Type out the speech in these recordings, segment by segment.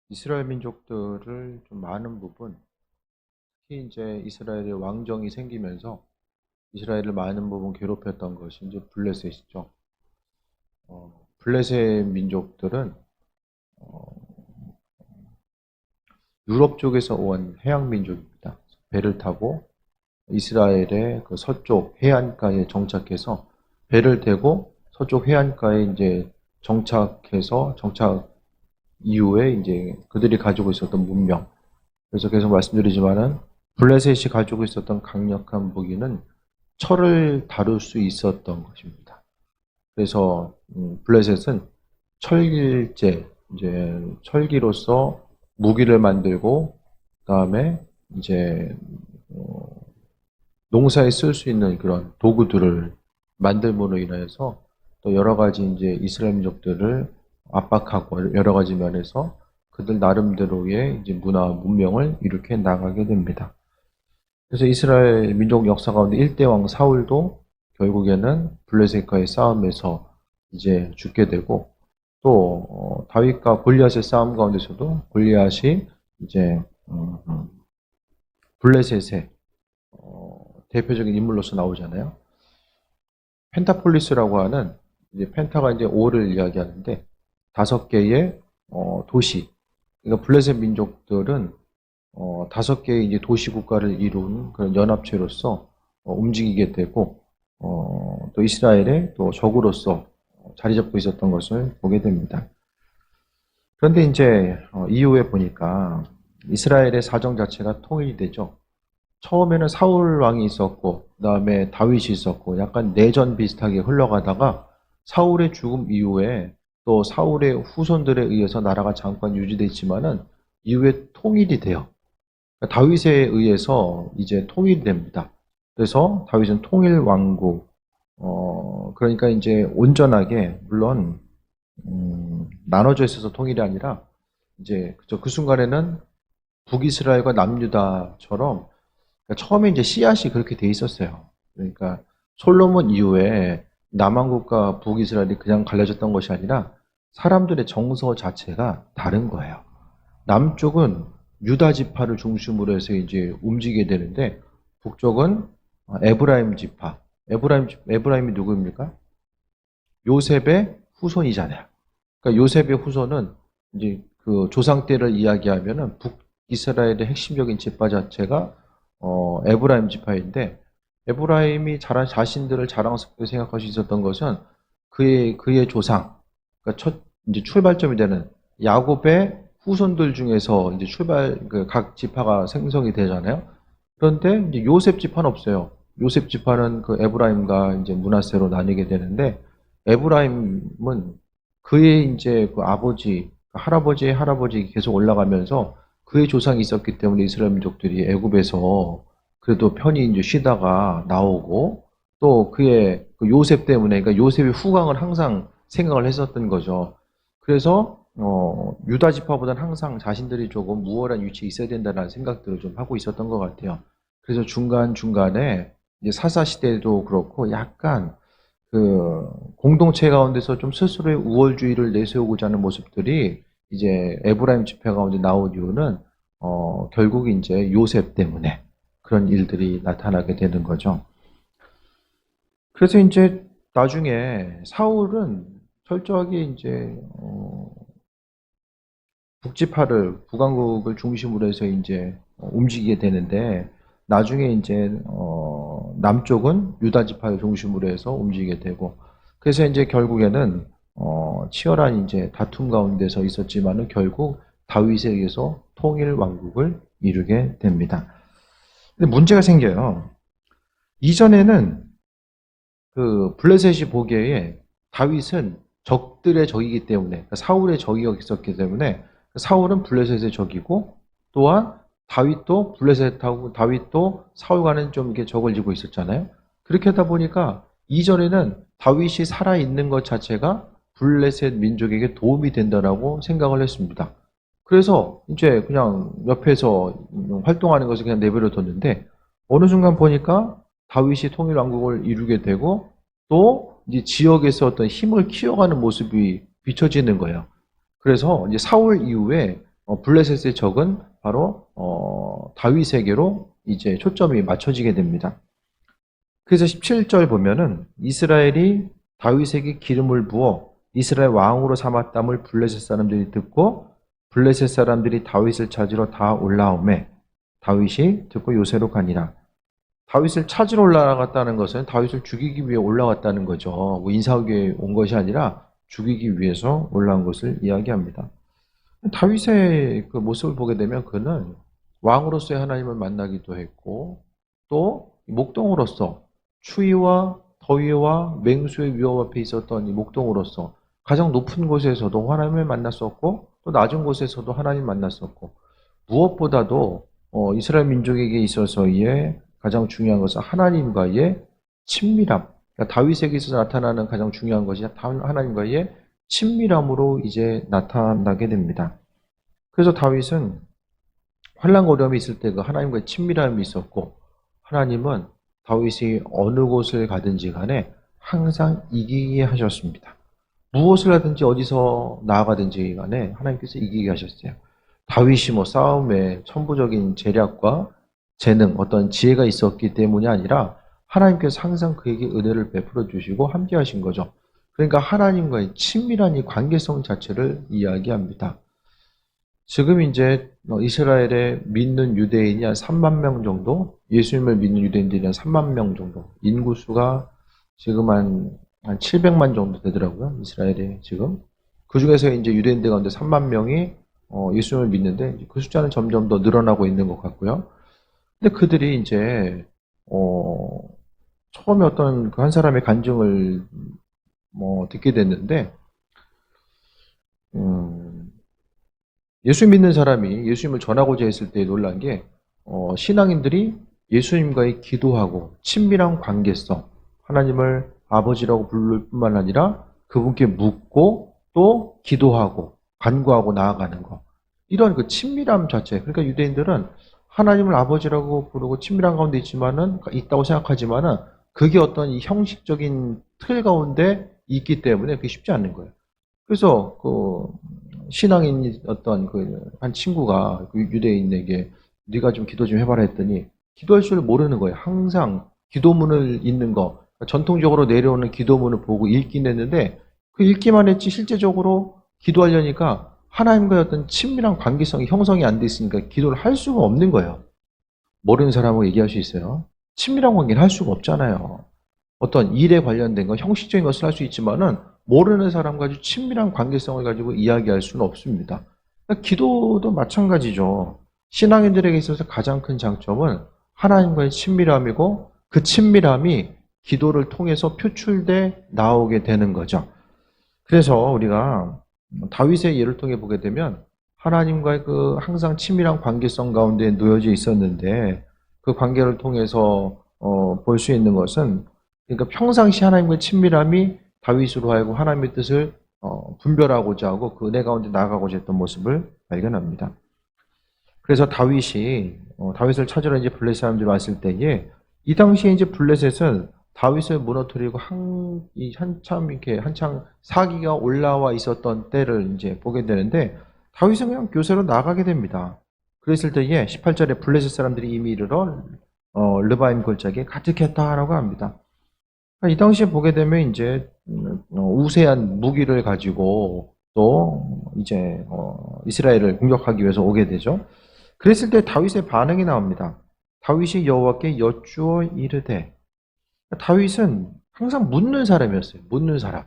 이스라엘 민족들을 좀 많은 부분, 특히 이제 이스라엘의 왕정이 생기면서 이스라엘을 많은 부분 괴롭혔던 것이 이제 블레셋이죠. 블레셋 민족들은 어, 유럽 쪽에서 온 해양 민족입니다. 배를 타고 이스라엘의 그 서쪽 해안가에 정착해서 배를 대고 서쪽 해안가에 이제 정착 이후에 이제 그들이 가지고 있었던 문명. 그래서 계속 말씀드리지만은 블레셋이 가지고 있었던 강력한 무기는 철을 다룰 수 있었던 것입니다. 그래서 블레셋은 철길제, 이제 철기로서 무기를 만들고 그다음에 이제 농사에 쓸 수 있는 그런 도구들을 만들므로 인해서 또 여러 가지 이제 이스라엘 민족들을 압박하고 여러 가지 면에서 그들 나름대로의 이제 문화 문명을 일으켜 나가게 됩니다. 그래서 이스라엘 민족 역사 가운데 1대 왕 사울도 결국에는 블레셋과의 싸움에서 이제 죽게 되고 또 다윗과 골리앗의 싸움 가운데서도 골리앗이 이제 블레셋의 대표적인 인물로서 나오잖아요. 펜타폴리스라고 하는 이제 펜타가 이제 5를 이야기하는데 5개의 도시. 그러니까 블레셋 민족들은 5개의 이제 도시 국가를 이룬 그런 연합체로서 움직이게 되고 또 이스라엘의 또 적으로서 자리 잡고 있었던 것을 보게 됩니다. 그런데 이제 이후에 보니까 이스라엘의 사정 자체가 통일이 되죠. 처음에는 사울 왕이 있었고 그 다음에 다윗이 있었고 약간 내전 비슷하게 흘러가다가 사울의 죽음 이후에 또 사울의 후손들에 의해서 나라가 잠깐 유지됐지만은 이후에 통일이 돼요. 그러니까 다윗에 의해서 이제 통일이 됩니다. 그래서 다윗은 통일 왕국, 그러니까 이제 온전하게 물론 나눠져 있어서 통일이 아니라 이제 그 순간에는 북이스라엘과 남유다처럼 그러니까 처음에 이제 씨앗이 그렇게 돼 있었어요. 그러니까 솔로몬 이후에 남한국과 북이스라엘이 그냥 갈라졌던 것이 아니라 사람들의 정서 자체가 다른 거예요. 남쪽은 유다 지파를 중심으로 해서 이제 움직이게 되는데 북쪽은 에브라임 지파. 에브라임이 누구입니까? 요셉의 후손이잖아요. 그러니까 요셉의 후손은 이제 그 조상 때를 이야기하면은 북이스라엘의 핵심적인 지파 자체가 에브라임 지파인데 에브라임이 자신들을 자랑스럽게 생각할 수 있었던 것은 그의 조상, 그러니까 첫 이제 출발점이 되는 야곱의 후손들 중에서 이제 각 지파가 생성이 되잖아요. 그런데 이제 요셉 지파는 없어요. 요셉 지파는 그 에브라임과 이제 므낫세로 나뉘게 되는데 에브라임은 그의 이제 그 아버지, 할아버지의 할아버지 계속 올라가면서 그의 조상이 있었기 때문에 이스라엘 민족들이 애굽에서 그래도 편히 이제 쉬다가 나오고 또 그의 그 요셉 때문에 그러니까 요셉의 후광을 항상 생각을 했었던 거죠. 그래서 유다 지파보다는 항상 자신들이 조금 우월한 위치에 있어야 된다는 생각들을 좀 하고 있었던 것 같아요. 그래서 중간중간에 이제 사사 시대도 그렇고 약간 그 공동체 가운데서 좀 스스로의 우월주의를 내세우고자 하는 모습들이 이제 에브라임 지파 가운데 나온 이유는 결국 이제 요셉 때문에 그런 일들이 나타나게 되는 거죠. 그래서 이제 나중에 사울은 철저하게 이제 북왕국을 중심으로 해서 이제 움직이게 되는데 나중에 이제 남쪽은 유다 지파를 중심으로 해서 움직이게 되고 그래서 이제 결국에는 치열한 이제 다툼 가운데서 있었지만은 결국 다윗에 의해서 통일 왕국을 이루게 됩니다. 근데 문제가 생겨요. 이전에는 그 블레셋이 보기에 다윗은 적들의 적이기 때문에 그러니까 사울의 적이 있었기 때문에 사울은 블레셋의 적이고 또한 다윗도 사울과는 좀 이렇게 적을 지고 있었잖아요. 그렇게 하다 보니까 이전에는 다윗이 살아있는 것 자체가 블레셋 민족에게 도움이 된다라고 생각을 했습니다. 그래서 이제 그냥 옆에서 활동하는 것을 그냥 내버려 뒀는데 어느 순간 보니까 다윗이 통일 왕국을 이루게 되고 또 이제 지역에서 어떤 힘을 키워가는 모습이 비춰지는 거예요. 그래서 이제 사울 이후에 블레셋의 적은 바로 다윗에게로 이제 초점이 맞춰지게 됩니다. 그래서 17절 보면은 이스라엘이 다윗에게 기름을 부어 이스라엘 왕으로 삼았담을 블레셋 사람들이 듣고 블레셋 사람들이 다윗을 찾으러 다 올라오매 다윗이 듣고 요새로 가니라. 다윗을 찾으러 올라갔다는 것은 다윗을 죽이기 위해 올라갔다는 거죠. 뭐 인사하기 위해 온 것이 아니라 죽이기 위해서 올라온 것을 이야기합니다. 다윗의 그 모습을 보게 되면 그는 왕으로서의 하나님을 만나기도 했고 또 목동으로서 추위와 더위와 맹수의 위협 앞에 있었던 이 목동으로서 가장 높은 곳에서도 하나님을 만났었고 또 낮은 곳에서도 하나님을 만났었고 무엇보다도 이스라엘 민족에게 있어서의 가장 중요한 것은 하나님과의 친밀함. 그러니까 다윗에게서 나타나는 가장 중요한 것이 하나님과의 친밀함으로 이제 나타나게 됩니다. 그래서 다윗은 환난과 어려움이 있을 때 그 하나님과의 친밀함이 있었고 하나님은 다윗이 어느 곳을 가든지 간에 항상 이기게 하셨습니다. 무엇을 하든지 어디서 나아가든지 간에 하나님께서 이기게 하셨어요. 다윗이 뭐 싸움에 천부적인 재력과 재능, 어떤 지혜가 있었기 때문이 아니라 하나님께서 항상 그에게 은혜를 베풀어 주시고 함께 하신 거죠. 그러니까 하나님과의 친밀한 이 관계성 자체를 이야기합니다. 지금 이제 이스라엘에 믿는 유대인이 한 3만 명 정도, 예수님을 믿는 유대인들이 한 3만 명 정도, 인구수가 지금 한 700만 정도 되더라고요. 이스라엘에 지금. 그 중에서 이제 유대인들 가운데 3만 명이 예수님을 믿는데 그 숫자는 점점 더 늘어나고 있는 것 같고요. 근데 그들이 이제 처음에 어떤 그 한 사람의 간증을 듣게 됐는데 예수 믿는 사람이 예수님을 전하고자 했을 때 놀란 게 신앙인들이 예수님과의 기도하고 친밀한 관계성, 하나님을 아버지라고 부를 뿐만 아니라 그분께 묻고 또 기도하고 간구하고 나아가는 것. 이런 그 친밀함 자체. 그러니까 유대인들은 하나님을 아버지라고 부르고 친밀한 가운데 있다고 생각하지만은 그게 어떤 이 형식적인 틀 가운데 있기 때문에 그게 쉽지 않는 거예요. 그래서 그 신앙인 어떤 그 한 친구가 그 유대인에게 네가 좀 기도 좀 해봐라 했더니 기도할 줄 모르는 거예요. 항상 기도문을 읽는 거, 전통적으로 내려오는 기도문을 보고 읽긴 했는데 그 읽기만 했지 실제적으로 기도하려니까 하나님과의 어떤 친밀한 관계성이 형성이 안 돼 있으니까 기도를 할 수가 없는 거예요. 모르는 사람하고 얘기할 수 있어요. 친밀한 관계를 할 수가 없잖아요. 어떤 일에 관련된 거, 형식적인 것을 할 수 있지만은 모르는 사람과 아주 친밀한 관계성을 가지고 이야기할 수는 없습니다. 그러니까 기도도 마찬가지죠. 신앙인들에게 있어서 가장 큰 장점은 하나님과의 친밀함이고 그 친밀함이 기도를 통해서 표출돼 나오게 되는 거죠. 그래서 우리가 다윗의 예를 통해 보게 되면 하나님과의 그 항상 친밀한 관계성 가운데 놓여져 있었는데 그 관계를 통해서 볼 수 있는 것은 그러니까 평상시 하나님과의 친밀함이 다윗으로 하여금 하나님의 뜻을 분별하고자 하고 그 은혜 가운데 나아가고자 했던 모습을 발견합니다. 그래서 다윗을 찾으러 이제 블레셋 사람들이 왔을 때에 이 당시에 이제 블레셋은 다윗을 무너뜨리고 한창 사기가 올라와 있었던 때를 이제 보게 되는데 다윗은 그냥 교세로 나가게 됩니다. 그랬을 때에 18절에 블레셋 사람들이 이미 이르러 르바임 골짜기에 가득했다라고 합니다. 이 당시에 보게 되면 이제 우세한 무기를 가지고 또 이제 이스라엘을 공격하기 위해서 오게 되죠. 그랬을 때 다윗의 반응이 나옵니다. 다윗이 여호와께 여쭈어 이르되. 다윗은 항상 묻는 사람이었어요. 묻는 사람.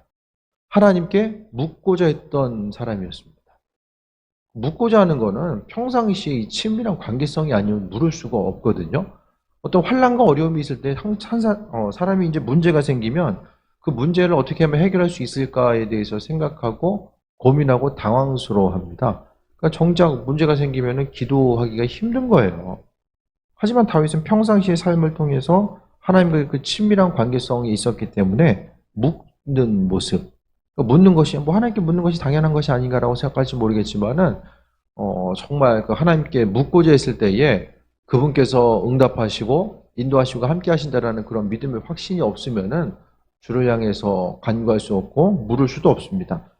하나님께 묻고자 했던 사람이었습니다. 묻고자 하는 거는 평상시에 친밀한 관계성이 아니면 물을 수가 없거든요. 어떤 환난과 어려움이 있을 때 사람이 이제 문제가 생기면 그 문제를 어떻게 하면 해결할 수 있을까에 대해서 생각하고 고민하고 당황스러워합니다. 그러니까 정작 문제가 생기면 기도하기가 힘든 거예요. 하지만 다윗은 평상시의 삶을 통해서 하나님과의 그 친밀한 관계성이 있었기 때문에 묻는 모습, 그러니까 묻는 것이 하나님께 묻는 것이 당연한 것이 아닌가라고 생각할지 모르겠지만은 정말 그 하나님께 묻고자 했을 때에 그분께서 응답하시고 인도하시고 함께 하신다라는 그런 믿음의 확신이 없으면은 주를 향해서 간구할 수 없고 물을 수도 없습니다.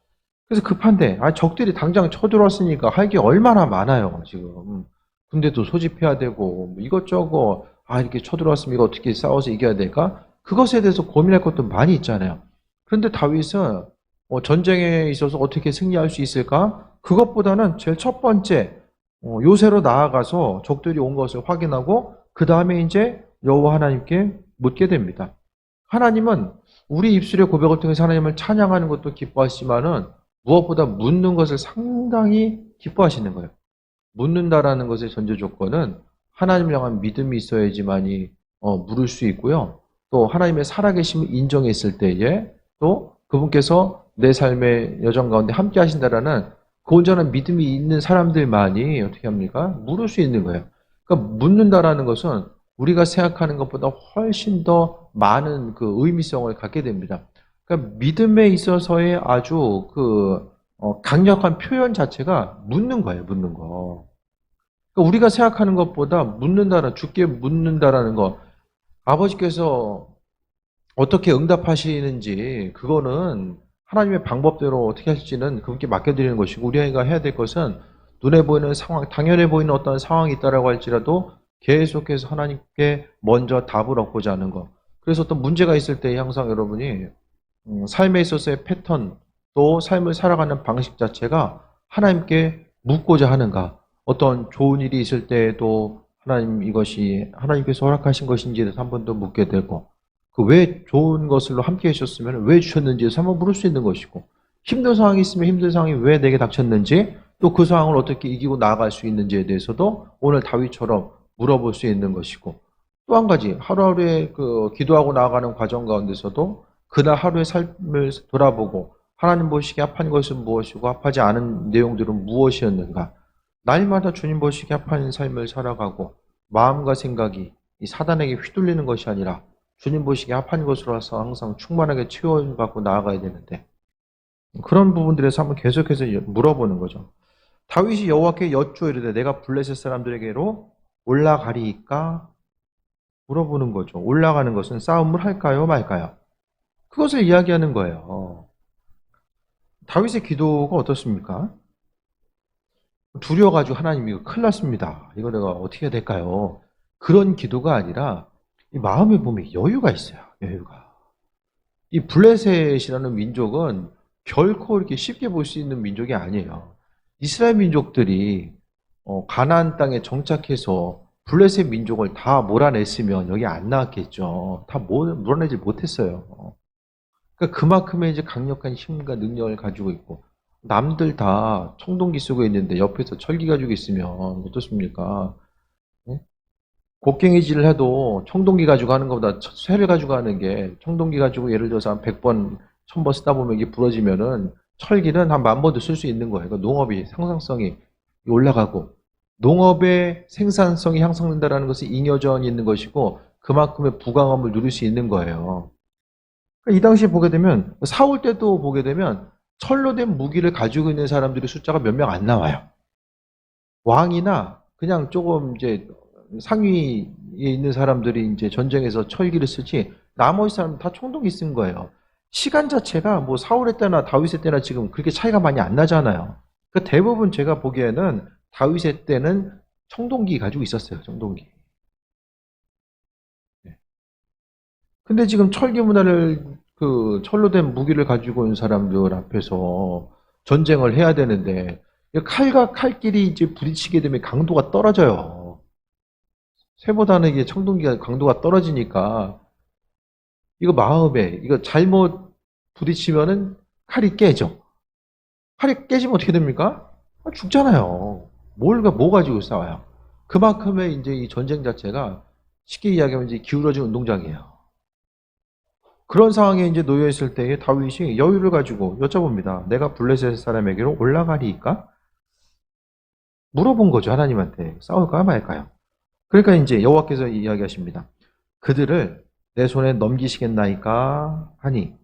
그래서 급한데, 적들이 당장 쳐들어왔으니까 할 게 얼마나 많아요, 지금. 군대도 소집해야 되고, 뭐 이것저것, 이렇게 쳐들어왔으면 이거 어떻게 싸워서 이겨야 될까? 그것에 대해서 고민할 것도 많이 있잖아요. 그런데 다윗은 전쟁에 있어서 어떻게 승리할 수 있을까? 그것보다는 제일 첫 번째, 요새로 나아가서 적들이 온 것을 확인하고, 그 다음에 이제 여호와 하나님께 묻게 됩니다. 하나님은 우리 입술의 고백을 통해서 하나님을 찬양하는 것도 기뻐하시지만은 무엇보다 묻는 것을 상당히 기뻐하시는 거예요. 묻는다라는 것의 전제 조건은 하나님을 향한 믿음이 있어야지만이 물을 수 있고요. 또 하나님의 살아계심을 인정했을 때에 또 그분께서 내 삶의 여정 가운데 함께 하신다라는 그 온전한 믿음이 있는 사람들만이 어떻게 합니까? 물을 수 있는 거예요. 그러니까 묻는다라는 것은 우리가 생각하는 것보다 훨씬 더 많은 그 의미성을 갖게 됩니다. 그러니까 믿음에 있어서의 아주 강력한 표현 자체가 묻는 거예요, 묻는 거. 그러니까 우리가 생각하는 것보다 주께 묻는다라는 거, 아버지께서 어떻게 응답하시는지, 그거는 하나님의 방법대로 어떻게 하실지는 그분께 맡겨드리는 것이고, 우리가 해야 될 것은 눈에 보이는 상황, 당연해 보이는 어떤 상황이 있다라고 할지라도 계속해서 하나님께 먼저 답을 얻고자 하는 것. 그래서 어떤 문제가 있을 때 항상 여러분이 삶에 있어서의 패턴, 또 삶을 살아가는 방식 자체가 하나님께 묻고자 하는가. 어떤 좋은 일이 있을 때에도 하나님 이것이 하나님께서 허락하신 것인지에 대해서 한 번 더 묻게 되고, 그 왜 좋은 것으로 함께 하셨으면 왜 주셨는지에서 한번 물을 수 있는 것이고, 힘든 상황이 있으면 힘든 상황이 왜 내게 닥쳤는지, 또 그 상황을 어떻게 이기고 나아갈 수 있는지에 대해서도 오늘 다윗처럼 물어볼 수 있는 것이고, 또 한 가지 하루하루의 기도하고 나아가는 과정 가운데서도 그날 하루의 삶을 돌아보고 하나님 보시기에 합한 것은 무엇이고 합하지 않은 내용들은 무엇이었는가, 날마다 주님 보시기에 합한 삶을 살아가고 마음과 생각이 이 사단에게 휘둘리는 것이 아니라 주님 보시기에 합한 것으로서 항상 충만하게 채워받고 나아가야 되는데, 그런 부분들에서 한번 계속해서 물어보는 거죠. 다윗이 여호와께 여쭈어 이르되 내가 블레셋 사람들에게로 올라가리이까? 물어보는 거죠. 올라가는 것은 싸움을 할까요, 말까요? 그것을 이야기하는 거예요. 다윗의 기도가 어떻습니까? 두려워가지고 하나님 이거 큰일 났습니다. 이거 내가 어떻게 해야 될까요? 그런 기도가 아니라 이 마음에 보면 여유가 있어요. 여유가. 이 블레셋이라는 민족은 결코 이렇게 쉽게 볼 수 있는 민족이 아니에요. 이스라엘 민족들이 가나안 땅에 정착해서 블레셋 민족을 다 몰아냈으면 여기 안 나왔겠죠. 다 몰아내지 못했어요. 그러니까 그만큼의 이제 강력한 힘과 능력을 가지고 있고, 남들 다 청동기 쓰고 있는데 옆에서 철기 가지고 있으면 어떻습니까? 네? 곡괭이질을 해도 청동기 가지고 하는 것보다 쇠를 가지고 하는 게, 청동기 가지고 예를 들어서 한 100번, 1000번 쓰다 보면 이게 부러지면은 철기는 한 10,000번도 쓸 수 있는 거예요. 그러니까 농업이 생산성이 올라가고 농업의 생산성이 향상된다는 것은 잉여전 있는 것이고 그만큼의 부강함을 누릴 수 있는 거예요. 그러니까 이 당시에 보게 되면 사울 때도 보게 되면 철로 된 무기를 가지고 있는 사람들의 숫자가 몇 명 안 나와요. 왕이나 그냥 조금 이제 상위에 있는 사람들이 이제 전쟁에서 철기를 쓰지 나머지 사람은 다 청동기 쓴 거예요. 시간 자체가 뭐 사울의 때나 다윗의 때나 지금 그렇게 차이가 많이 안 나잖아요. 그러니까 대부분 제가 보기에는 다윗의 때는 청동기 가지고 있었어요. 청동기. 근데 지금 철기 문화를 철로 된 무기를 가지고 있는 사람들 앞에서 전쟁을 해야 되는데 칼과 칼끼리 이제 부딪히게 되면 강도가 떨어져요. 쇠보다는 이게 청동기가 강도가 떨어지니까 이거 마음에 이거 잘못 부딪히면은 칼이 깨져. 칼이 깨지면 어떻게 됩니까? 죽잖아요. 뭐 가지고 싸워요? 그만큼의 이제 이 전쟁 자체가 쉽게 이야기하면 이제 기울어진 운동장이에요. 그런 상황에 이제 놓여 있을 때에 다윗이 여유를 가지고 여쭤봅니다. 내가 블레셋 사람에게로 올라가리이까? 물어본 거죠. 하나님한테. 싸울까요, 말까요? 그러니까 이제 여호와께서 이야기하십니다. 그들을 내 손에 넘기시겠나이까 하니,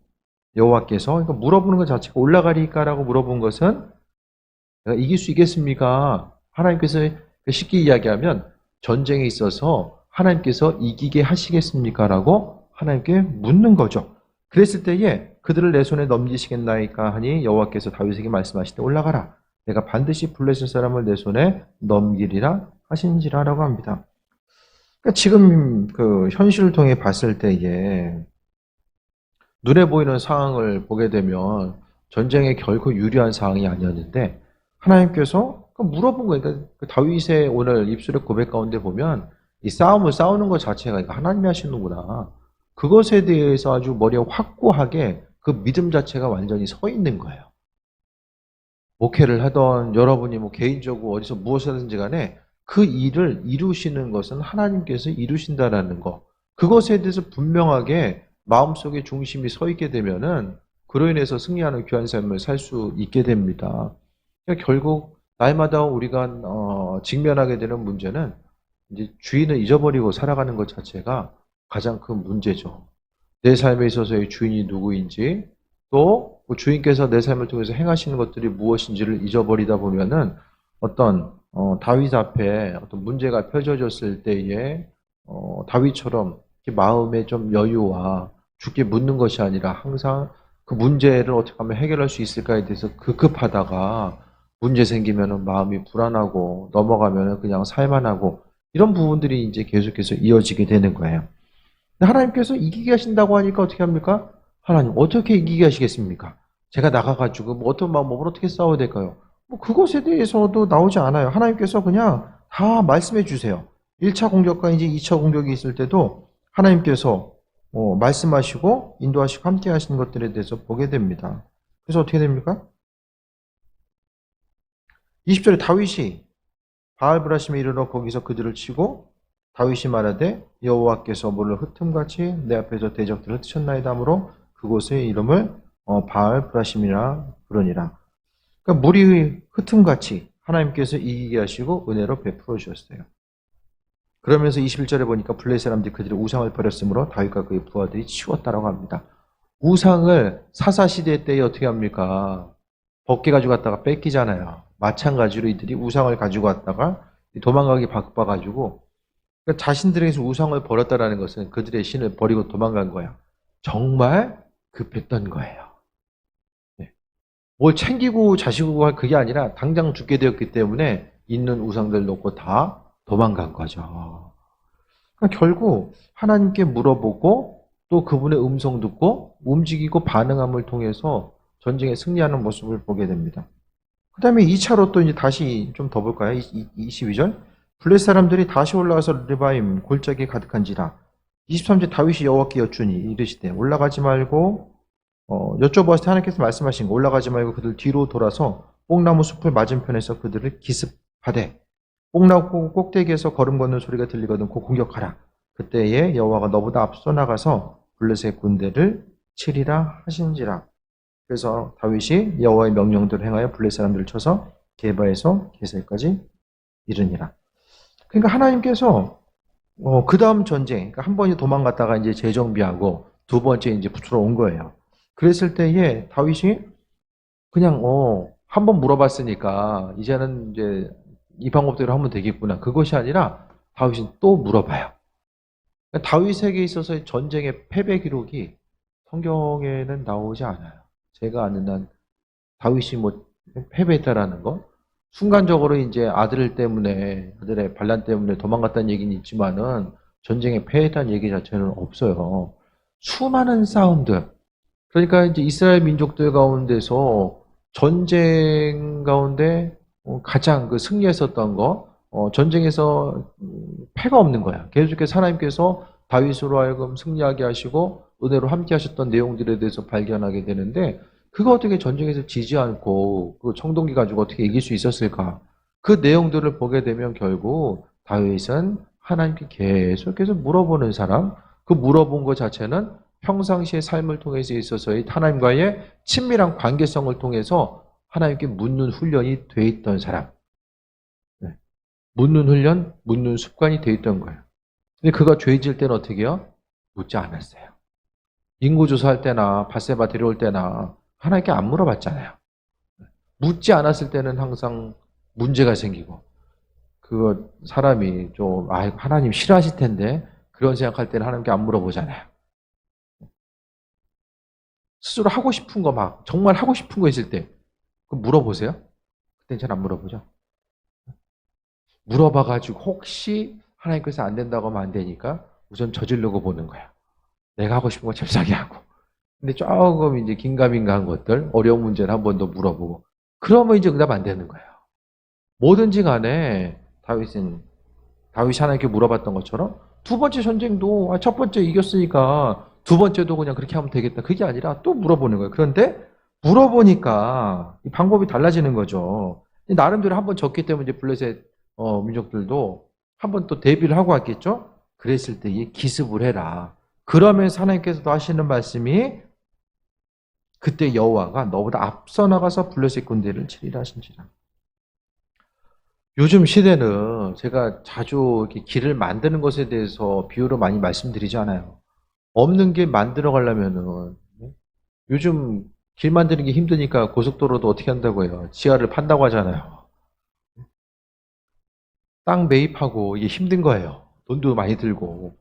여호와께서 그러니까 물어보는 것 자체가 올라가리까라고 물어본 것은 내가 이길 수 있겠습니까? 하나님께서 쉽게 이야기하면 전쟁에 있어서 하나님께서 이기게 하시겠습니까? 라고 하나님께 묻는 거죠. 그랬을 때에 그들을 내 손에 넘기시겠나이까 하니 여호와께서 다윗에게 말씀하시되 올라가라. 내가 반드시 블레셋 사람을 내 손에 넘기리라 하신지라라고 합니다. 그러니까 지금 그 현실을 통해 봤을 때에 눈에 보이는 상황을 보게 되면 전쟁에 결코 유리한 상황이 아니었는데 하나님께서 물어본 거예요. 그러니까 그 다윗의 오늘 입술의 고백 가운데 보면 이 싸움을 싸우는 것 자체가 하나님이 하시는구나. 그것에 대해서 아주 머리에 확고하게 그 믿음 자체가 완전히 서 있는 거예요. 목회를 하던 여러분이 뭐 개인적으로 어디서 무엇을 하든지 간에 그 일을 이루시는 것은 하나님께서 이루신다라는 거. 그것에 대해서 분명하게 마음속에 중심이 서 있게 되면은 그로 인해서 승리하는 귀한 삶을 살 수 있게 됩니다. 그러니까 결국 날마다 우리가 직면하게 되는 문제는 이제 주인을 잊어버리고 살아가는 것 자체가 가장 큰 문제죠. 내 삶에 있어서의 주인이 누구인지 또 그 주인께서 내 삶을 통해서 행하시는 것들이 무엇인지를 잊어버리다 보면은 어떤 다윗 앞에 어떤 문제가 펼쳐졌을 때에 다윗처럼 마음에 좀 여유와 죽게 묻는 것이 아니라 항상 그 문제를 어떻게 하면 해결할 수 있을까에 대해서 급급하다가 문제 생기면은 마음이 불안하고 넘어가면은 그냥 살만하고 이런 부분들이 이제 계속해서 이어지게 되는 거예요. 하나님께서 이기게 하신다고 하니까 어떻게 합니까? 하나님 어떻게 이기게 하시겠습니까? 제가 나가가지고 뭐 어떤 마음으로 어떻게 싸워야 될까요? 뭐 그것에 대해서도 나오지 않아요. 하나님께서 그냥 다 말씀해 주세요. 1차 공격과 이제 2차 공격이 있을 때도 하나님께서 말씀하시고 인도하시고 함께 하시는 것들에 대해서 보게 됩니다. 그래서 어떻게 됩니까? 20절에 다윗이 바알브라심에 이르러 거기서 그들을 치고 다윗이 말하되 여호와께서 물을 흩음같이 내 앞에서 대적들을 흩으셨나이다 하므로 그곳의 이름을 바알브라심이라 부르니라. 그러니까 물이 흩음같이 하나님께서 이기게 하시고 은혜로 베풀어 주셨어요. 그러면서 21절에 보니까 블레셋 사람들이 그들의 우상을 버렸으므로 다윗과 그의 부하들이 치웠다라고 합니다. 우상을 사사시대 때에 어떻게 합니까? 벗게 가지고 갔다가 뺏기잖아요. 마찬가지로 이들이 우상을 가지고 왔다가 도망가기 바빠가지고 그러니까 자신들에게서 우상을 버렸다라는 것은 그들의 신을 버리고 도망간 거야. 정말 급했던 거예요. 네. 뭘 챙기고 자시고 할 그게 아니라 당장 죽게 되었기 때문에 있는 우상들 놓고 다 도망간 거죠. 그러니까 결국 하나님께 물어보고 또 그분의 음성 듣고 움직이고 반응함을 통해서 전쟁에 승리하는 모습을 보게 됩니다. 그 다음에 2차로 또 이제 다시 좀 더 볼까요? 22절. 블레셋 사람들이 다시 올라와서 르바임 골짜기에 가득한지라. 23절 다윗이 여호와께 여쭈니 이르시되 올라가지 말고 여쭤보았을 때 하나님께서 말씀하신 거 올라가지 말고 그들 뒤로 돌아서 뽕나무 숲을 맞은편에서 그들을 기습하되 뽕나무 꼭대기에서 걸음 걷는 소리가 들리거든 곧 공격하라. 그때에 여호와가 너보다 앞서 나가서 블레셋 군대를 치리라 하신지라. 그래서 다윗이 여호와의 명령대로 행하여 블레셋 사람들을 쳐서 게바에서 게셀까지 이르니라. 그러니까 하나님께서 그 다음 전쟁, 그러니까 한 번이 도망갔다가 이제 재정비하고 두 번째 이제 붙으러 온 거예요. 그랬을 때에 다윗이 그냥 한 번 물어봤으니까 이제는 이제 이 방법대로 하면 되겠구나. 그것이 아니라 다윗이 또 물어봐요. 그러니까 다윗에게 있어서의 전쟁의 패배 기록이 성경에는 나오지 않아요. 제가 아는 한 다윗이 뭐 패배했다라는 거. 순간적으로 이제 아들의 반란 때문에 도망갔다는 얘기는 있지만은 전쟁에 패했다는 얘기 자체는 없어요. 수많은 싸움들. 그러니까 이제 이스라엘 민족들 가운데서 전쟁 가운데 가장 그 승리했었던 거, 전쟁에서 패가 없는 거야. 계속해서 하나님께서 다윗으로 하여금 승리하게 하시고 은혜로 함께 하셨던 내용들에 대해서 발견하게 되는데 그거 어떻게 전쟁에서 지지 않고 그 청동기 가지고 어떻게 이길 수 있었을까? 그 내용들을 보게 되면 결국 다윗은 하나님께 계속해서 물어보는 사람, 그 물어본 것 자체는 평상시의 삶을 통해서 있어서의 하나님과의 친밀한 관계성을 통해서 하나님께 묻는 훈련이 돼 있던 사람. 네. 묻는 훈련, 묻는 습관이 돼 있던 거예요. 근데 그가 죄질 때는 어떻게 해요? 묻지 않았어요. 인구조사할 때나 밧세바 데려올 때나 하나님께 안 물어봤잖아요. 묻지 않았을 때는 항상 문제가 생기고 그 사람이 좀 하나님 싫어하실 텐데 그런 생각할 때는 하나님께 안 물어보잖아요. 스스로 하고 싶은 거 막 정말 하고 싶은 거 있을 때 그럼 물어보세요? 그땐 잘 안 물어보죠. 물어봐가지고 혹시 하나님께서 안 된다고 하면 안 되니까 우선 저지르고 보는 거야. 내가 하고 싶은 거 잽싸게 하고. 근데 조금 이제 긴가민가한 것들, 어려운 문제를 한 번 더 물어보고. 그러면 이제 응답 안 되는 거예요. 뭐든지 간에 다윗이 하나님께 물어봤던 것처럼 두 번째 전쟁도 첫 번째 이겼으니까 두 번째도 그냥 그렇게 하면 되겠다. 그게 아니라 또 물어보는 거예요. 그런데 물어보니까 이 방법이 달라지는 거죠. 나름대로 한 번 졌기 때문에 이제 블레셋 민족들도 한 번 또 대비를 하고 왔겠죠. 그랬을 때에 기습을 해라. 그러면서 하나님께서도 하시는 말씀이 그때 여호와가 너보다 앞서 나가서 블레셋 군대를 치리라 하신지라. 요즘 시대는 제가 자주 이렇게 길을 만드는 것에 대해서 비유로 많이 말씀드리지 않아요. 없는 길 만들어 가려면은 요즘 길 만드는 게 힘드니까 고속도로도 어떻게 한다고 해요? 지하를 판다고 하잖아요. 땅 매입하고 이게 힘든 거예요. 돈도 많이 들고.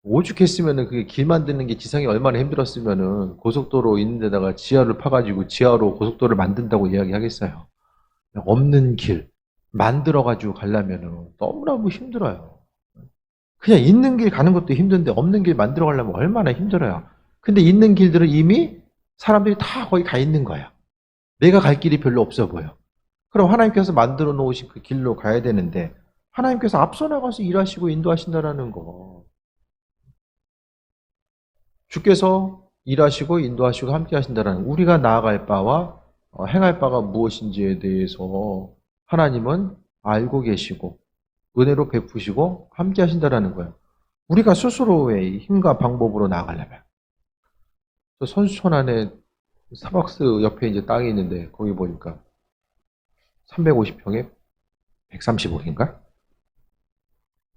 오죽했으면은 그게 길 만드는 게 지상이 얼마나 힘들었으면은 고속도로 있는 데다가 지하를 파가지고 지하로 고속도로를 만든다고 이야기하겠어요. 없는 길 만들어가지고 가려면은 너무너무 힘들어요. 그냥 있는 길 가는 것도 힘든데 없는 길 만들어 가려면 얼마나 힘들어요. 근데 있는 길들은 이미 사람들이 다 거기 가 있는 거야. 내가 갈 길이 별로 없어 보여. 그럼 하나님께서 만들어 놓으신 그 길로 가야 되는데 하나님께서 앞서 나가서 일하시고 인도하신다라는 거. 주께서 일하시고 인도하시고 함께 하신다라는 우리가 나아갈 바와 행할 바가 무엇인지에 대해서 하나님은 알고 계시고 은혜로 베푸시고 함께 하신다라는 거예요. 우리가 스스로의 힘과 방법으로 나아가려면 저 선수촌 안에 스타벅스 옆에 이제 땅이 있는데 거기 보니까 350평에 130억인가?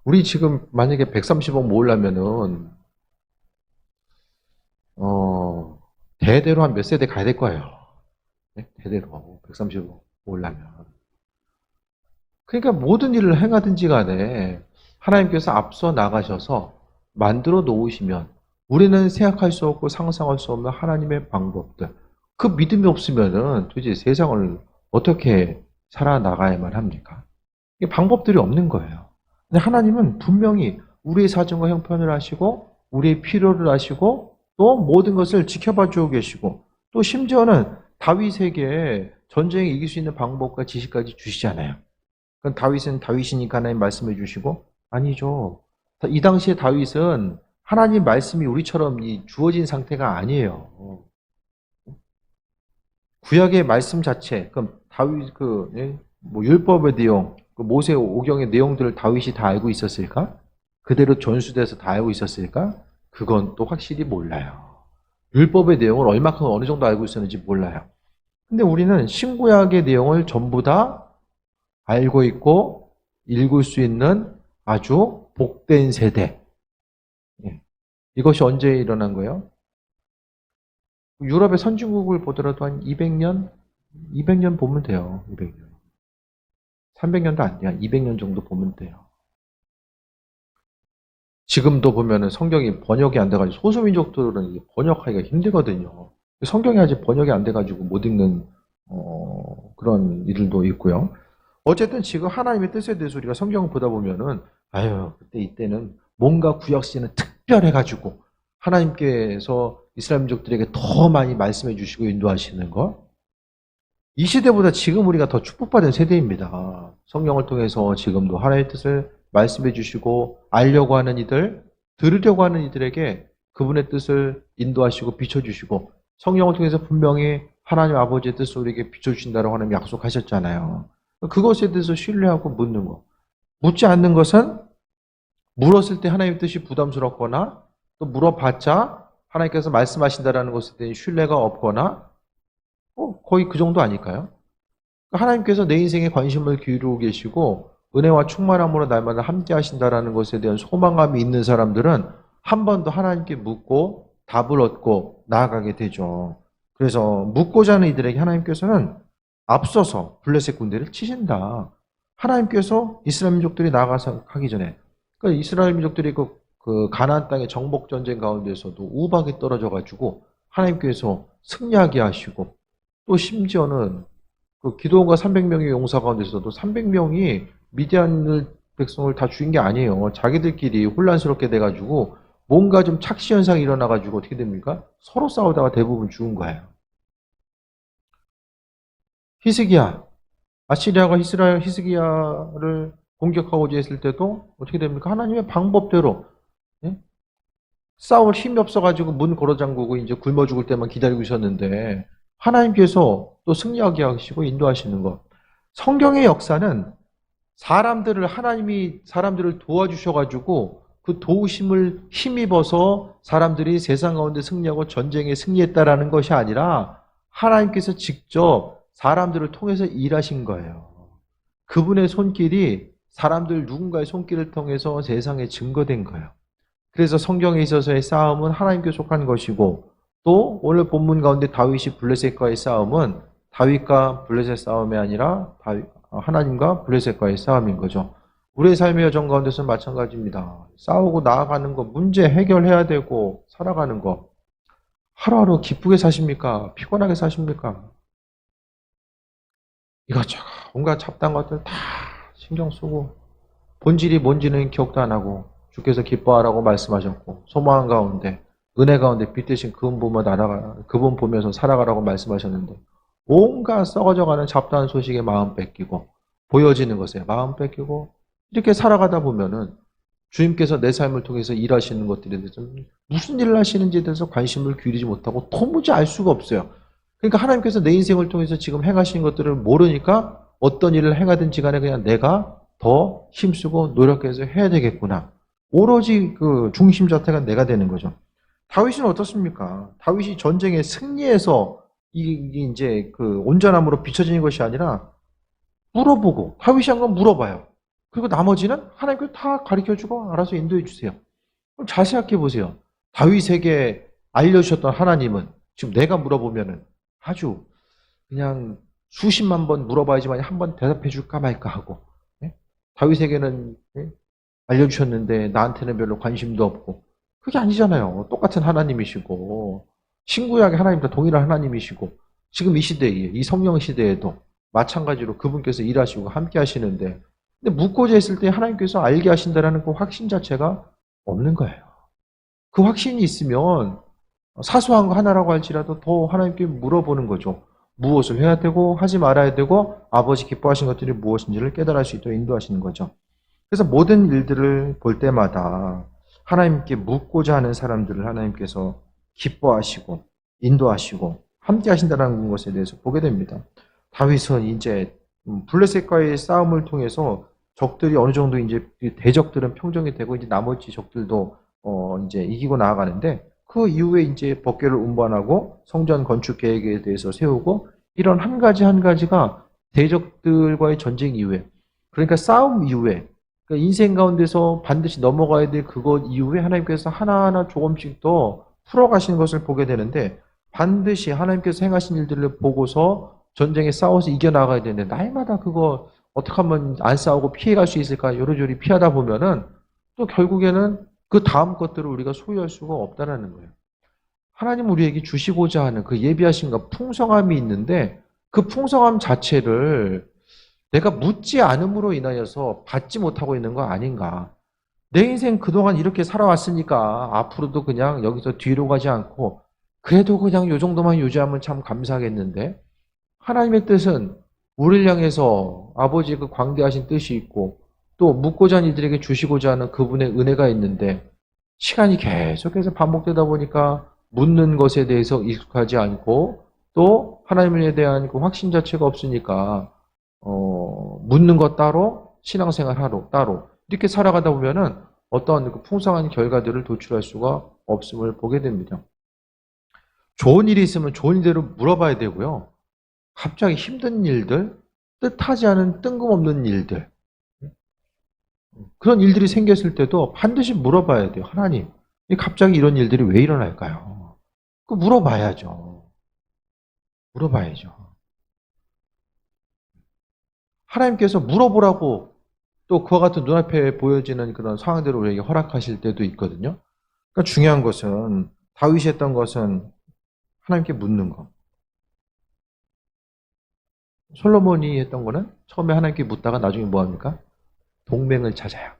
우리 지금 만약에 130억 모으려면은 대대로 한 몇 세대 가야 될 거예요. 네? 대대로 130억 모으려면. 그러니까 모든 일을 행하든지 간에 하나님께서 앞서 나가셔서 만들어 놓으시면 우리는 생각할 수 없고 상상할 수 없는 하나님의 방법들. 그 믿음이 없으면은 도대체 세상을 어떻게 살아나가야만 합니까? 이게 방법들이 없는 거예요. 근데 하나님은 분명히 우리의 사정과 형편을 아시고 우리의 필요를 아시고 또 모든 것을 지켜봐 주고 계시고 또 심지어는 다윗에게 전쟁에 이길 수 있는 방법과 지식까지 주시잖아요. 그럼 다윗은 다윗이니까 하나님 말씀해 주시고 아니죠. 이 당시에 다윗은 하나님 말씀이 우리처럼 이 주어진 상태가 아니에요. 구약의 말씀 자체, 그럼 다윗 뭐 율법의 내용, 그 모세 오경의 내용들을 다윗이 다 알고 있었을까? 그대로 전수돼서 다 알고 있었을까? 그건 또 확실히 몰라요. 율법의 내용을 얼마큼 어느 정도 알고 있었는지 몰라요. 근데 우리는 신구약의 내용을 전부 다 알고 있고 읽을 수 있는 아주 복된 세대. 이것이 언제 일어난 거예요? 유럽의 선진국을 보더라도 한 200년 보면 돼요. 200년. 300년도 안 돼요. 200년 정도 보면 돼요. 지금도 보면은 성경이 번역이 안 돼가지고 소수민족들은 번역하기가 힘들거든요. 성경이 아직 번역이 안 돼가지고 못 읽는 그런 일들도 있고요. 어쨌든 지금 하나님의 뜻에 대해서 우리가 성경을 보다 보면은 그때 이때는 뭔가 구약 시대는 특별해가지고 하나님께서 이스라엘 민족들에게 더 많이 말씀해 주시고 인도하시는 것. 이 시대보다 지금 우리가 더 축복받은 세대입니다. 성경을 통해서 지금도 하나님의 뜻을 말씀해 주시고 알려고 하는 이들, 들으려고 하는 이들에게 그분의 뜻을 인도하시고 비춰주시고 성경을 통해서 분명히 하나님 아버지의 뜻을 우리에게 비춰주신다고 하나님 약속하셨잖아요. 그것에 대해서 신뢰하고 묻는 것. 묻지 않는 것은 물었을 때 하나님의 뜻이 부담스럽거나 또 물어봤자 하나님께서 말씀하신다는 것에 대한 신뢰가 없거나 거의 그 정도 아닐까요? 하나님께서 내 인생에 관심을 기울이고 계시고 은혜와 충만함으로 날마다 함께 하신다는 것에 대한 소망감이 있는 사람들은 한 번 더 하나님께 묻고 답을 얻고 나아가게 되죠. 그래서 묻고자 하는 이들에게 하나님께서는 앞서서 블레셋 군대를 치신다. 하나님께서 이스라엘 민족들이 나아가서 하기 전에 그러니까 이스라엘 민족들이 그 가나안 땅의 정복 전쟁 가운데서도 우박이 떨어져 가지고 하나님께서 승리하게 하시고, 또 심지어는 그 기드온과 300명의 용사 가운데서도 300명이 미디안 백성을 다 죽인 게 아니에요. 자기들끼리 혼란스럽게 돼가지고 뭔가 좀 착시 현상이 일어나가지고 어떻게 됩니까? 서로 싸우다가 대부분 죽은 거예요. 히스기야, 아시리아가 히스기야를 공격하고자 했을 때도 어떻게 됩니까? 하나님의 방법대로, 예? 싸울 힘이 없어가지고 문 걸어 잠그고 이제 굶어 죽을 때만 기다리고 있었는데 하나님께서 또 승리하게 하시고 인도하시는 것. 성경의 역사는 하나님이 사람들을 도와주셔가지고 그 도우심을 힘입어서 사람들이 세상 가운데 승리하고 전쟁에 승리했다라는 것이 아니라 하나님께서 직접 사람들을 통해서 일하신 거예요. 그분의 손길이 사람들 누군가의 손길을 통해서 세상에 증거된 거예요. 그래서 성경에 있어서의 싸움은 하나님께 속한 것이고, 또 오늘 본문 가운데 다윗이 블레셋과의 싸움은 다윗과 블레셋 싸움이 아니라 하나님과 블레셋과의 싸움인 거죠. 우리의 삶의 여정 가운데서는 마찬가지입니다. 싸우고 나아가는 거, 문제 해결해야 되고 살아가는 거. 하루하루 기쁘게 사십니까? 피곤하게 사십니까? 이것저것 온갖 잡다한 것들 다 신경 쓰고 본질이 뭔지는 기억도 안 하고 주께서 기뻐하라고 말씀하셨고 소망 가운데 은혜 가운데 빛대신 그분 보면서 살아가라고 말씀하셨는데 온갖 썩어져가는 잡다한 소식에 마음 뺏기고 보여지는 것에 마음 뺏기고 이렇게 살아가다 보면은 주님께서 내 삶을 통해서 일하시는 것들에 대해서 무슨 일을 하시는지에 대해서 관심을 기울이지 못하고 도무지 알 수가 없어요. 그러니까 하나님께서 내 인생을 통해서 지금 행하시는 것들을 모르니까 어떤 일을 행하든지 간에 그냥 내가 더 힘쓰고 노력해서 해야 되겠구나. 오로지 그 중심 자체가 내가 되는 거죠. 다윗은 어떻습니까? 다윗이 전쟁에 승리해서 이게 이제 그 온전함으로 비춰지는 것이 아니라 물어보고 다윗이 한 건 물어봐요. 그리고 나머지는 하나님께서 다 가르쳐주고 알아서 인도해 주세요. 그럼 잘 생각해 보세요. 다윗에게 알려주셨던 하나님은 지금 내가 물어보면은 아주 그냥 수십만 번 물어봐야지만 한 번 대답해 줄까 말까 하고, 예? 다윗에게는 알려주셨는데 나한테는 별로 관심도 없고 그게 아니잖아요. 똑같은 하나님이시고 신구약의 하나님과 동일한 하나님이시고 지금 이 시대에 이 성령 시대에도 마찬가지로 그분께서 일하시고 함께 하시는데 근데 묻고자 했을 때 하나님께서 알게 하신다라는 그 확신 자체가 없는 거예요. 그 확신이 있으면 사소한 거 하나라고 할지라도 더 하나님께 물어보는 거죠. 무엇을 해야 되고 하지 말아야 되고 아버지 기뻐하신 것들이 무엇인지를 깨달을 수 있도록 인도하시는 거죠. 그래서 모든 일들을 볼 때마다 하나님께 묻고자 하는 사람들을 하나님께서 기뻐하시고 인도하시고 함께 하신다는 것에 대해서 보게 됩니다. 다윗은 이제 블레셋과의 싸움을 통해서 적들이 어느 정도 이제 대적들은 평정이 되고 이제 나머지 적들도 이제 이기고 나아가는데 그 이후에 이제 법궤를 운반하고 성전 건축 계획에 대해서 세우고 이런 한 가지 한 가지가 대적들과의 전쟁 이후에 그러니까 싸움 이후에 그러니까 인생 가운데서 반드시 넘어가야 될 그것 이후에 하나님께서 하나하나 조금씩 더 풀어가시는 것을 보게 되는데 반드시 하나님께서 행하신 일들을 보고서 전쟁에 싸워서 이겨나가야 되는데 날마다 그거 어떻게 하면 안 싸우고 피해갈 수 있을까 요리조리 피하다 보면은 또 결국에는 그 다음 것들을 우리가 소유할 수가 없다라는 거예요. 하나님 우리에게 주시고자 하는 그 예비하심과 풍성함이 있는데 그 풍성함 자체를 내가 묻지 않음으로 인하여서 받지 못하고 있는 거 아닌가. 내 인생 그동안 이렇게 살아왔으니까 앞으로도 그냥 여기서 뒤로 가지 않고 그래도 그냥 요 정도만 유지하면 참 감사하겠는데 하나님의 뜻은 우리를 향해서 아버지의 그 광대하신 뜻이 있고 또 묻고자 하는 이들에게 주시고자 하는 그분의 은혜가 있는데 시간이 계속해서 반복되다 보니까 묻는 것에 대해서 익숙하지 않고 또 하나님에 대한 그 확신 자체가 없으니까 묻는 것 따로 신앙생활 따로 이렇게 살아가다 보면은 어떤 그 풍성한 결과들을 도출할 수가 없음을 보게 됩니다. 좋은 일이 있으면 좋은 일대로 물어봐야 되고요. 갑자기 힘든 일들, 뜻하지 않은 뜬금없는 일들 그런 일들이 생겼을 때도 반드시 물어봐야 돼요. 하나님, 갑자기 이런 일들이 왜 일어날까요? 그 물어봐야죠. 물어봐야죠. 하나님께서 물어보라고 또 그와 같은 눈앞에 보여지는 그런 상황들을 우리에게 허락하실 때도 있거든요. 그러니까 중요한 것은 다윗이 했던 것은 하나님께 묻는 거. 솔로몬이 했던 거는 처음에 하나님께 묻다가 나중에 뭐 합니까? 동맹을 찾아요.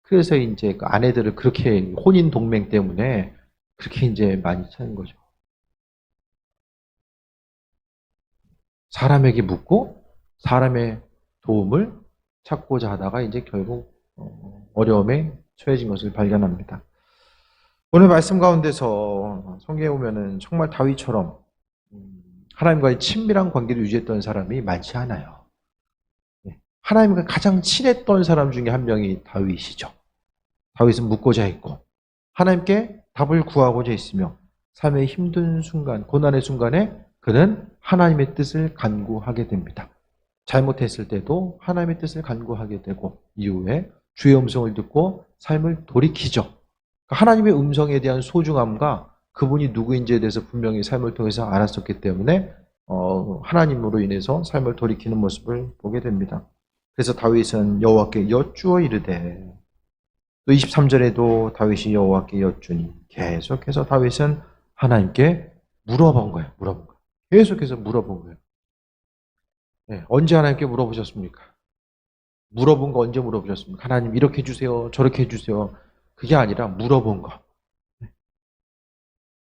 그래서 이제 그 아내들을 그렇게 혼인 동맹 때문에 그렇게 이제 많이 찾는 거죠. 사람에게 묻고 사람의 도움을 찾고자 하다가 이제 결국 어려움에 처해진 것을 발견합니다. 오늘 말씀 가운데서 성경에 보면은 정말 다윗처럼 하나님과의 친밀한 관계를 유지했던 사람이 많지 않아요. 하나님과 가장 친했던 사람 중에 한 명이 다윗이죠. 다윗은 묻고자 했고 하나님께 답을 구하고자 했으며 삶의 힘든 순간, 고난의 순간에 그는 하나님의 뜻을 간구하게 됩니다. 잘못했을 때도 하나님의 뜻을 간구하게 되고 이후에 주의 음성을 듣고 삶을 돌이키죠. 하나님의 음성에 대한 소중함과 그분이 누구인지에 대해서 분명히 삶을 통해서 알았었기 때문에 하나님으로 인해서 삶을 돌이키는 모습을 보게 됩니다. 그래서 다윗은 여호와께 여쭈어 이르되, 또 23절에도 다윗이 여호와께 여쭈니 계속해서 다윗은 하나님께 물어본 거예요. 계속해서 물어본 거예요. 네, 언제 하나님께 물어보셨습니까? 물어본 거 언제 물어보셨습니까? 하나님 이렇게 해주세요, 저렇게 해주세요. 그게 아니라 물어본 거.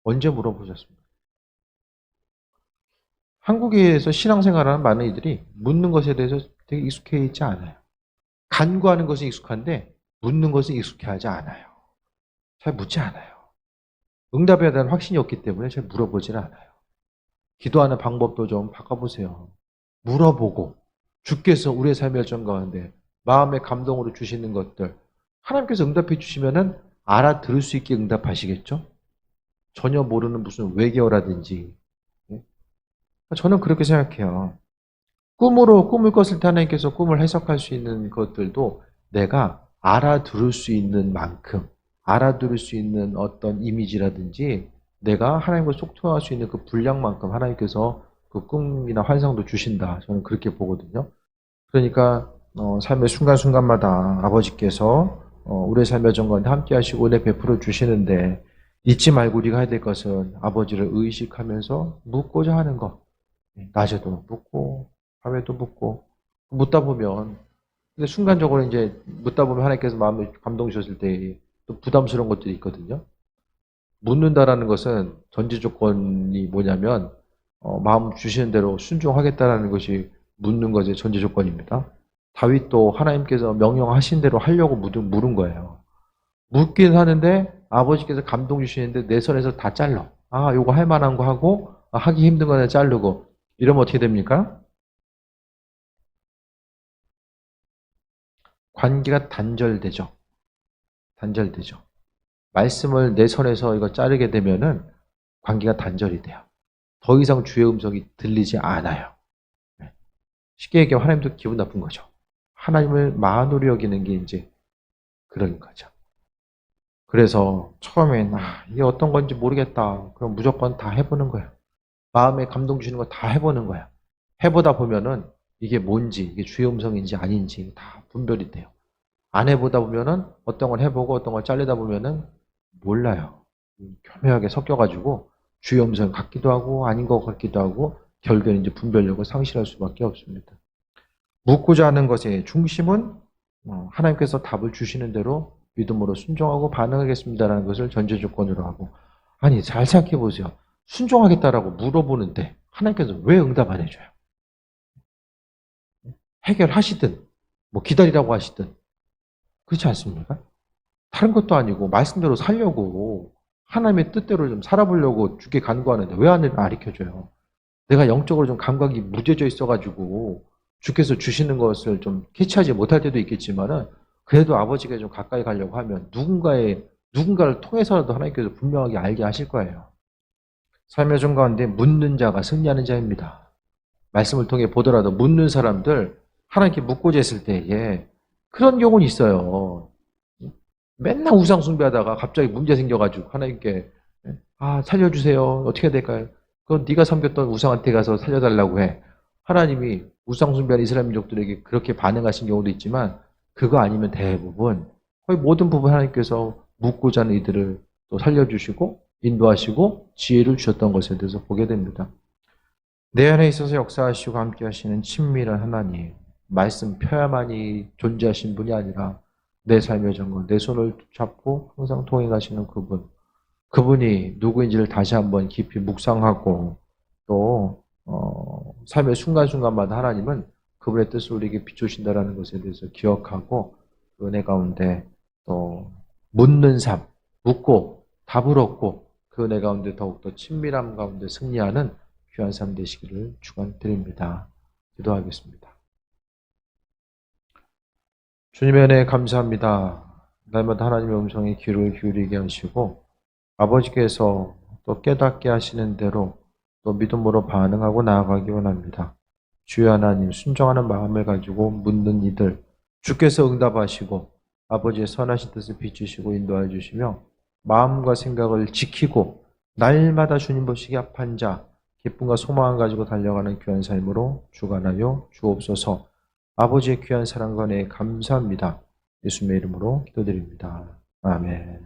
언제 물어보셨습니까? 한국에서 신앙생활하는 많은 이들이 묻는 것에 대해서 되게 익숙해 있지 않아요. 간구하는 것은 익숙한데 묻는 것은 익숙해하지 않아요. 잘 묻지 않아요. 응답에 대한 확신이 없기 때문에 잘 물어보질 않아요. 기도하는 방법도 좀 바꿔보세요. 물어보고 주께서 우리의 삶의 열정 가운데 마음의 감동으로 주시는 것들 하나님께서 응답해 주시면은 알아들을 수 있게 응답하시겠죠? 전혀 모르는 무슨 외계어라든지. 저는 그렇게 생각해요. 꿈으로 꿈을 꿨을 때 하나님께서 꿈을 해석할 수 있는 것들도 내가 알아들을 수 있는 만큼, 알아들을 수 있는 어떤 이미지라든지 내가 하나님과 소통할 수 있는 그 분량만큼 하나님께서 그 꿈이나 환상도 주신다. 저는 그렇게 보거든요. 그러니까 삶의 순간순간마다 아버지께서 우리의 삶의 정과에 함께 하시고 은혜 베풀어 주시는데 잊지 말고 우리가 해야 될 것은 아버지를 의식하면서 묻고자 하는 것. 낮에도 묻고 밤에도 묻고 묻다 보면 근데 순간적으로 이제 묻다 보면 하나님께서 마음에 감동 주셨을 때 또 부담스러운 것들이 있거든요. 묻는다라는 것은 전제 조건이 뭐냐면 마음 주시는 대로 순종하겠다라는 것이 묻는 것의 전제 조건입니다. 다윗도 하나님께서 명령하신 대로 하려고 물은 거예요. 묻긴 하는데 아버지께서 감동 주시는데 내 손에서 다 잘라. 요거 할 만한 거 하고 하기 힘든 거는 자르고 이러면 어떻게 됩니까? 관계가 단절되죠. 말씀을 내 손에서 이거 자르게 되면은 관계가 단절이 돼요. 더 이상 주의 음성이 들리지 않아요. 쉽게 얘기하면 하나님도 기분 나쁜 거죠. 하나님을 만으로 여기는 게 이제 그런 거죠. 그래서 처음엔 이게 어떤 건지 모르겠다. 그럼 무조건 다 해보는 거예요. 마음에 감동 주시는 거 다 해보는 거예요. 해보다 보면은 이게 뭔지, 이게 주의 음성인지 아닌지 다 분별이 돼요. 안 해보다 보면은 어떤 걸 해보고 어떤 걸 잘리다 보면은 몰라요. 교묘하게 섞여가지고 주의 음성 같기도 하고 아닌 것 같기도 하고 결국에는 이제 분별력을 상실할 수밖에 없습니다. 묻고자 하는 것의 중심은 하나님께서 답을 주시는 대로 믿음으로 순종하고 반응하겠습니다라는 것을 전제 조건으로 하고 아니 잘 생각해 보세요. 순종하겠다라고 물어보는데 하나님께서 왜 응답 안 해줘요? 해결하시든 뭐 기다리라고 하시든 그렇지 않습니까? 다른 것도 아니고 말씀대로 살려고 하나님의 뜻대로 좀 살아보려고 주께 간구하는데 왜 안 가르쳐줘요? 내가 영적으로 좀 감각이 무뎌져 있어가지고 주께서 주시는 것을 좀 캐치하지 못할 때도 있겠지만은 그래도 아버지가 좀 가까이 가려고 하면 누군가를 통해서라도 하나님께서 분명하게 알게 하실 거예요. 삶의 정 가운데 묻는 자가 승리하는 자입니다. 말씀을 통해 보더라도 묻는 사람들 하나님께 묻고자 했을 때에 그런 경우는 있어요. 맨날 우상 숭배하다가 갑자기 문제 생겨가지고 하나님께 살려주세요. 어떻게 해야 될까요? 그건 네가 섬겼던 우상한테 가서 살려달라고 해. 하나님이 우상 숭배하는 이스라엘 민족들에게 그렇게 반응하신 경우도 있지만 그거 아니면 대부분 거의 모든 부분 하나님께서 묻고자 하는 이들을 또 살려주시고 인도하시고 지혜를 주셨던 것에 대해서 보게 됩니다. 내 안에 있어서 역사하시고 함께 하시는 친밀한 하나님, 말씀 펴야만이 존재하신 분이 아니라 내 삶의 전권, 내 손을 잡고 항상 동행하시는 그분이 누구인지를 다시 한번 깊이 묵상하고 또 삶의 순간순간마다 하나님은 그분의 뜻을 우리에게 비추신다라는 것에 대해서 기억하고 그 은혜 가운데 또 묻는 삶, 묻고 답을 얻고 그 은혜 가운데 더욱더 친밀함 가운데 승리하는 귀한 삶 되시기를 축원드립니다. 기도하겠습니다. 주님의 은혜 감사합니다. 날마다 하나님의 음성에 귀를 기울이게 하시고 아버지께서 또 깨닫게 하시는 대로 또 믿음으로 반응하고 나아가기 원합니다. 주여 하나님, 순종하는 마음을 가지고 묻는 이들 주께서 응답하시고 아버지의 선하신 뜻을 비추시고 인도해 주시며 마음과 생각을 지키고 날마다 주님 보시기 합한 자 기쁨과 소망을 가지고 달려가는 귀한 삶으로 주관하여 주옵소서. 아버지의 귀한 사랑과 은혜에 감사합니다. 예수님의 이름으로 기도드립니다. 아멘.